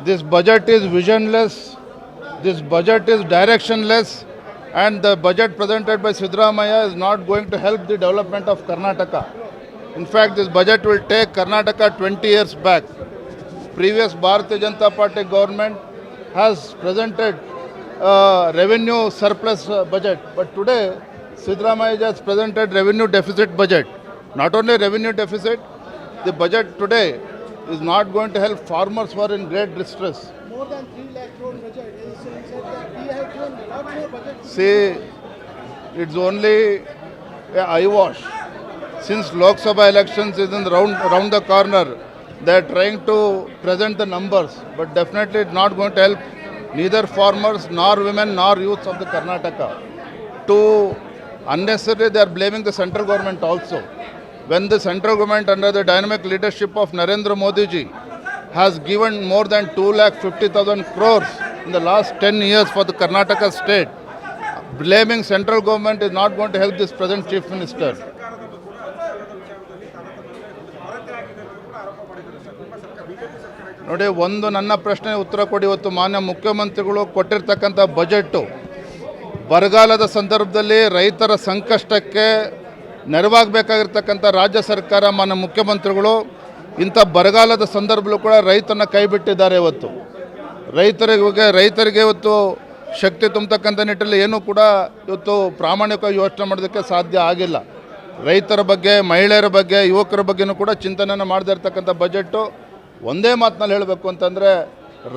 This budget is visionless, this budget is directionless, and the budget presented by Siddaramaiah is not going to help the development of Karnataka. In fact, this budget will take Karnataka 20 years back. Previous Bharatiya Janata Party government has presented revenue surplus budget, but today Siddaramaiah has presented revenue deficit budget. Not only revenue deficit, the budget today is not going to help farmers who are in great distress. More than 3 lakh crore budget. So he said that we have given lot more budget. See, it's only a eyewash. Since Lok Sabha elections is in the round the corner, they are trying to present the numbers, but definitely it's not going to help neither farmers, nor women, nor youths of the Karnataka. To unnecessarily, they are blaming the central government also. When the central government under the dynamic leadership of Narendra Modi ji has given more than 2,50,000 crores in the last 10 years for the Karnataka state, blaming central government is not going to help this present chief minister. ನೋಡಿ, ಒಂದು ನನ್ನ ಪ್ರಶ್ನೆ ಉತ್ತರ ಕೊಡಿ. ಇವತ್ತು ಮಾನ್ಯ ಮುಖ್ಯಮಂತ್ರಿಗಳು ಕೊಟ್ಟಿರ್ತಕ್ಕಂಥ ಬಜೆಟ್ಟು ಬರಗಾಲದ ಸಂದರ್ಭದಲ್ಲಿ ರೈತರ ಸಂಕಷ್ಟಕ್ಕೆ ನೆರವಾಗಬೇಕಾಗಿರ್ತಕ್ಕಂಥ ರಾಜ್ಯ ಸರ್ಕಾರ, ಮಾನ್ಯ ಮುಖ್ಯಮಂತ್ರಿಗಳು ಇಂಥ ಬರಗಾಲದ ಸಂದರ್ಭದಲ್ಲೂ ಕೂಡ ರೈತನ ಕೈ ಬಿಟ್ಟಿದ್ದಾರೆ. ಇವತ್ತು ರೈತರಿಗೆ ಇವತ್ತು ಶಕ್ತಿ ತುಂಬತಕ್ಕಂಥ ನಿಟ್ಟಲ್ಲಿ ಏನೂ ಕೂಡ ಇವತ್ತು ಪ್ರಾಮಾಣಿಕವಾಗಿ ಯೋಚನೆ ಮಾಡೋದಕ್ಕೆ ಸಾಧ್ಯ ಆಗಿಲ್ಲ. ರೈತರ ಬಗ್ಗೆ, ಮಹಿಳೆಯರ ಬಗ್ಗೆ, ಯುವಕರ ಬಗ್ಗೆನೂ ಕೂಡ ಚಿಂತನೆಯನ್ನು ಮಾಡದೇ ಇರ್ತಕ್ಕಂಥ ಬಜೆಟ್ಟು. ಒಂದೇ ಮಾತಿನಲ್ಲಿ ಹೇಳಬೇಕು ಅಂತಂದರೆ,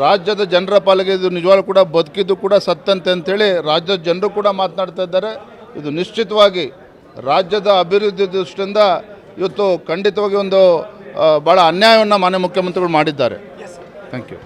ರಾಜ್ಯದ ಜನರ ಪಾಲಿಗೆ ಇದು ನಿಜವಾಗ್ಲೂ ಕೂಡ ಬದುಕಿದ್ದು ಕೂಡ ಸತ್ತಂತೆ ಅಂಥೇಳಿ ರಾಜ್ಯದ ಜನರು ಕೂಡ ಮಾತನಾಡ್ತಾ ಇದ್ದಾರೆ. ಇದು ನಿಶ್ಚಿತವಾಗಿ ರಾಜ್ಯದ ಅಭಿವೃದ್ಧಿ ದೃಷ್ಟಿಯಿಂದ ಇವತ್ತು ಖಂಡಿತವಾಗಿ ಒಂದು ಭಾಳ ಅನ್ಯಾಯವನ್ನು ಮಾನ್ಯ ಮುಖ್ಯಮಂತ್ರಿಗಳು ಮಾಡಿದ್ದಾರೆ. Thank you.